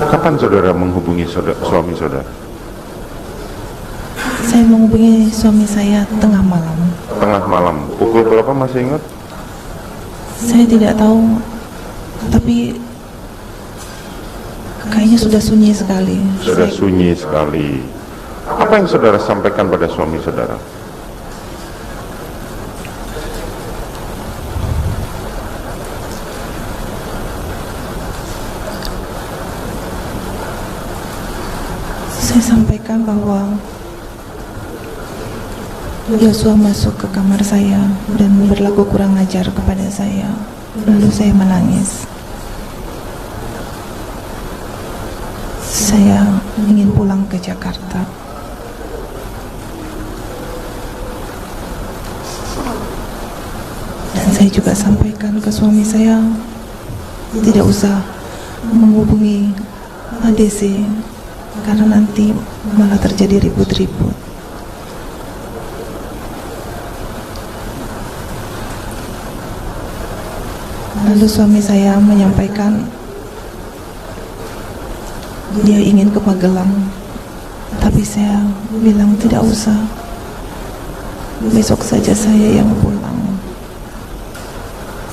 Kapan saudara menghubungi suami saudara? Saya menghubungi suami saya tengah malam. Tengah malam. Pukul berapa masih ingat? Saya tidak tahu, tapi kayaknya sudah sunyi sekali. Sudah sunyi sekali. Apa yang saudara sampaikan pada suami saudara? Saya sampaikan bahwa Yosua masuk ke kamar saya dan berlaku kurang ajar kepada saya. Lalu saya menangis. Saya ingin pulang ke Jakarta. Dan saya juga sampaikan ke suami saya, tidak usah menghubungi ADC karena nanti malah terjadi ribut-ribut. Lalu suami saya menyampaikan dia ingin ke Magelang, tapi saya bilang tidak usah, besok saja saya yang pulang.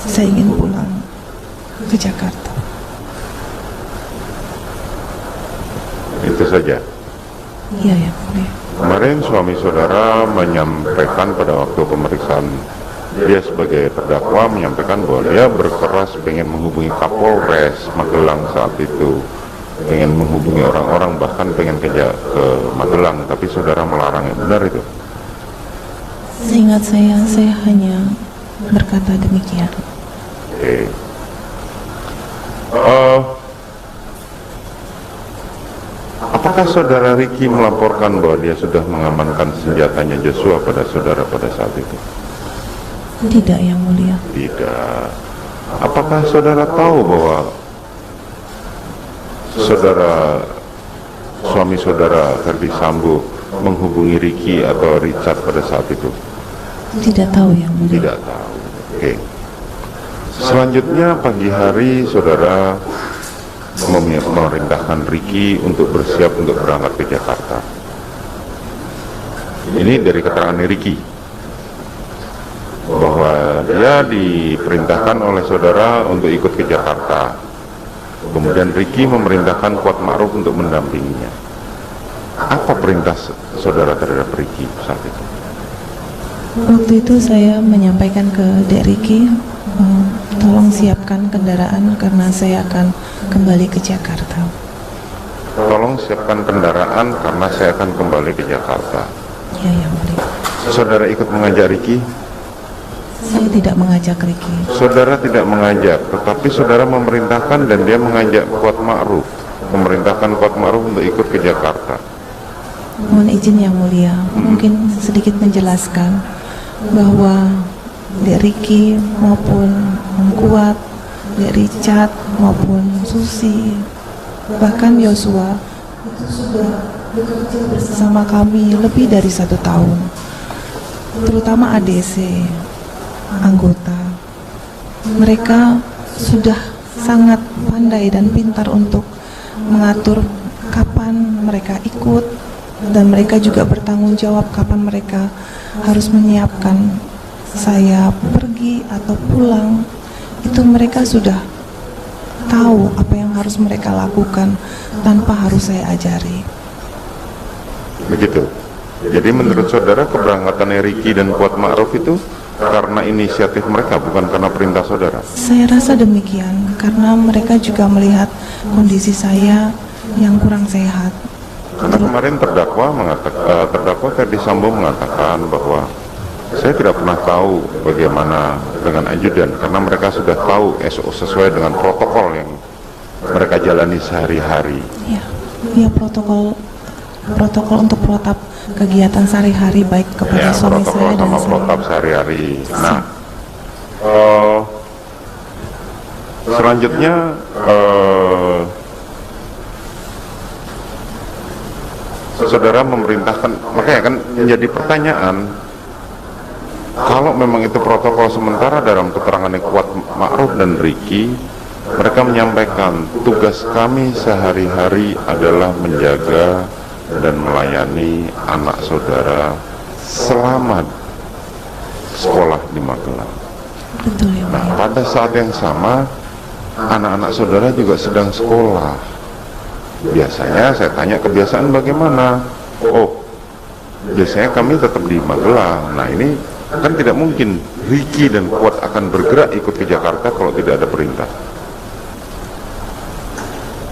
Saya ingin pulang ke Jakarta. Itu saja. Iya ya, boleh. Kemarin suami saudara menyampaikan pada waktu pemeriksaan, dia sebagai terdakwa menyampaikan bahwa dia berkeras pengen menghubungi Kapolres Magelang saat itu, pengen menghubungi orang-orang, bahkan pengen ke Magelang, tapi saudara melarangnya. Benar itu? Seingat saya hanya berkata demikian. Oke. Apakah saudara Ricky melaporkan bahwa dia sudah mengamankan senjatanya Joshua pada saudara pada saat itu? Tidak, Yang Mulia. Tidak. Apakah saudara tahu bahwa suami saudara Ferdy Sambo menghubungi Ricky atau Richard pada saat itu? Tidak tahu, Yang Mulia. Tidak tahu. Oke. Selanjutnya pagi hari saudara memerintahkan Ricky untuk bersiap untuk berangkat ke Jakarta. Ini dari keterangan Ricky, bahwa dia diperintahkan oleh saudara untuk ikut ke Jakarta. Kemudian Ricky memerintahkan Kuat Ma'ruf untuk mendampinginya. Apa perintah saudara terhadap Ricky saat itu? Waktu itu saya menyampaikan ke Dek Ricky, tolong siapkan kendaraan karena saya akan kembali ke Jakarta. Tolong siapkan kendaraan karena saya akan kembali ke Jakarta. Ya, Yang Mulia. Saudara ikut mengajak Ricky? Saya tidak mengajak Ricky. Saudara tidak mengajak, tetapi saudara memerintahkan dan dia mengajak Kuat Ma'ruf, memerintahkan Kuat Ma'ruf untuk ikut ke Jakarta. Mohon izin Yang Mulia, mungkin sedikit menjelaskan bahwa Dek Ricky maupun Om Kuat, Dek Richard maupun Susi, bahkan Yosua itu sudah bekerja bersama kami lebih dari 1 tahun, terutama ADC anggota. Mereka sudah sangat pandai dan pintar untuk mengatur kapan mereka ikut, dan mereka juga bertanggung jawab kapan mereka harus menyiapkan saya pergi atau pulang. Itu mereka sudah tahu apa yang harus mereka lakukan tanpa harus saya ajari. Begitu. Jadi menurut saudara keberangkatan Ricky dan Kuat Ma'ruf itu karena inisiatif mereka, bukan karena perintah saudara? Saya rasa demikian, karena mereka juga melihat kondisi saya yang kurang sehat. Karena kemarin terdakwa Ferdy Sambo mengatakan bahwa saya tidak pernah tahu bagaimana dengan ajudan, karena mereka sudah tahu SO sesuai dengan protokol yang mereka jalani sehari-hari. Ya, protokol untuk protap kegiatan sehari-hari baik kepada suami saya dan saya. Protap sehari-hari. Nah, selanjutnya saudara memerintahkan, makanya kan menjadi pertanyaan, kalau memang itu protokol sementara dalam keterangan Kuat Ma'ruf dan Ricky, Mereka menyampaikan tugas kami sehari-hari adalah menjaga dan melayani anak saudara selama sekolah di Magelang. Betul ya Nah, mulia. pada saat yang sama anak-anak saudara juga sedang sekolah. Biasanya saya tanya kebiasaan bagaimana? Oh, biasanya kami tetap di Magelang. Nah, ini kan tidak mungkin Ricky dan Kuat akan bergerak ikut ke Jakarta kalau tidak ada perintah.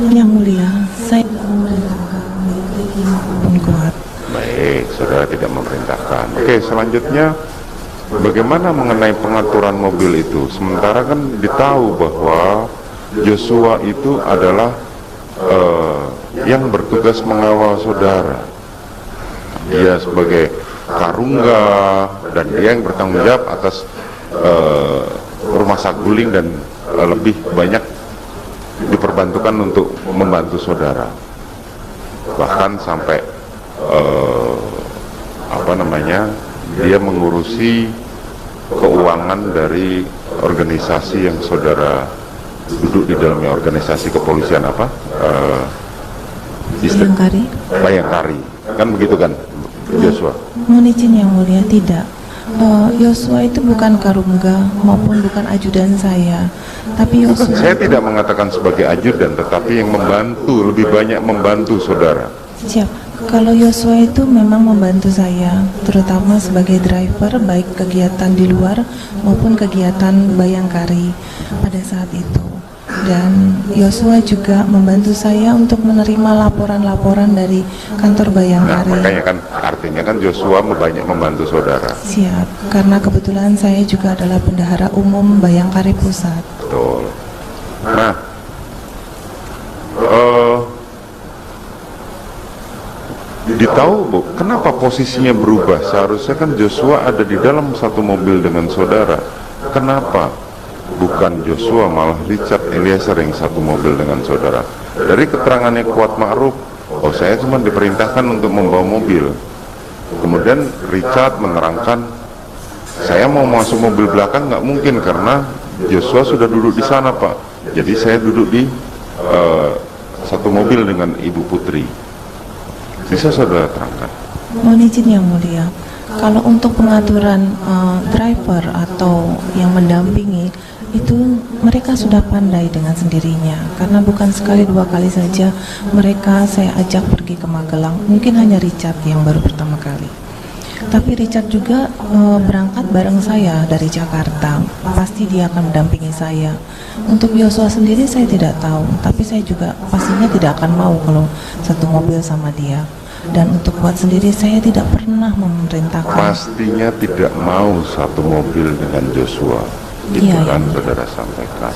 Yang mulia, saya tidak memerintahkan baik Ricky maupun Kuat. Baik, saudara tidak memerintahkan. Oke, selanjutnya bagaimana mengenai pengaturan mobil itu? Sementara kan ditahu bahwa Joshua itu adalah yang bertugas mengawal saudara. Dia sebagai karungga dan dia yang bertanggung jawab atas rumah saguling dan lebih banyak diperbantukan untuk membantu saudara. Bahkan sampai dia mengurusi keuangan dari organisasi yang saudara duduk di dalamnya, organisasi kepolisian Bayangkari. Bayangkari, kan begitu kan Joshua? Mohon izin yang mulia, tidak. Yosua itu bukan karungga maupun bukan ajudan saya, tapi Yosua. Saya tidak mengatakan sebagai ajudan, tetapi yang membantu, lebih banyak membantu saudara. Siap. Kalau Yosua itu memang membantu saya, terutama sebagai driver, baik kegiatan di luar maupun kegiatan Bayangkari pada saat itu. Dan Yosua juga membantu saya untuk menerima laporan-laporan dari kantor Nah, Bayangkari. makanya kan artinya kan Joshua banyak membantu saudara. Siap, karena kebetulan saya juga adalah bendahara umum Bayangkari Pusat. Betul. Nah, ditahu Bu, kenapa posisinya berubah? Seharusnya kan Joshua ada di dalam satu mobil dengan saudara. Kenapa bukan Joshua, malah Richard Eliezer yang satu mobil dengan saudara? Dari keterangannya Kuat Ma'ruf, oh saya cuma diperintahkan untuk membawa mobil. Kemudian Richard menerangkan, saya mau masuk mobil belakang nggak mungkin karena Joshua sudah duduk di sana Pak. Jadi saya duduk di satu mobil dengan Ibu Putri. Bisa saudara terangkan? Mohon izin yang mulia, kalau untuk pengaturan driver atau yang mendampingi itu mereka sudah pandai dengan sendirinya, karena bukan sekali dua kali saja mereka saya ajak pergi ke Magelang. Mungkin hanya Richard yang baru pertama kali, tapi Richard juga berangkat bareng saya dari Jakarta. Pasti dia akan mendampingi saya. Untuk Yosua sendiri saya tidak tahu, tapi saya juga pastinya tidak akan mau kalau satu mobil sama dia. Dan untuk Kuat sendiri saya tidak pernah memerintahkan. Pastinya tidak mau satu mobil dengan Joshua. Itu Iya, kan iya. saudara sampaikan.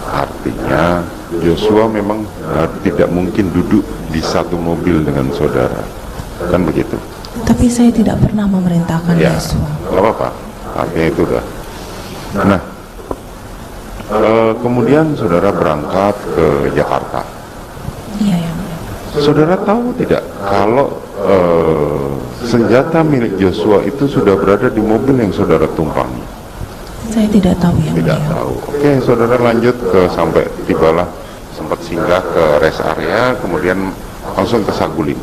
Artinya Joshua memang tidak mungkin duduk di satu mobil dengan saudara. Kan begitu? Tapi saya tidak pernah memerintahkan Ya, Yosua. nggak apa-apa. Artinya itu udah. Nah, kemudian saudara berangkat ke Jakarta. Iya yang mulia. Saudara tahu tidak kalau senjata milik Joshua itu sudah berada di mobil yang saudara tumpangi? Saya tidak tahu yang Tidak mulia. tahu. Oke, saudara lanjut ke sampai tibalah sempat singgah ke rest area, kemudian langsung ke Saguling.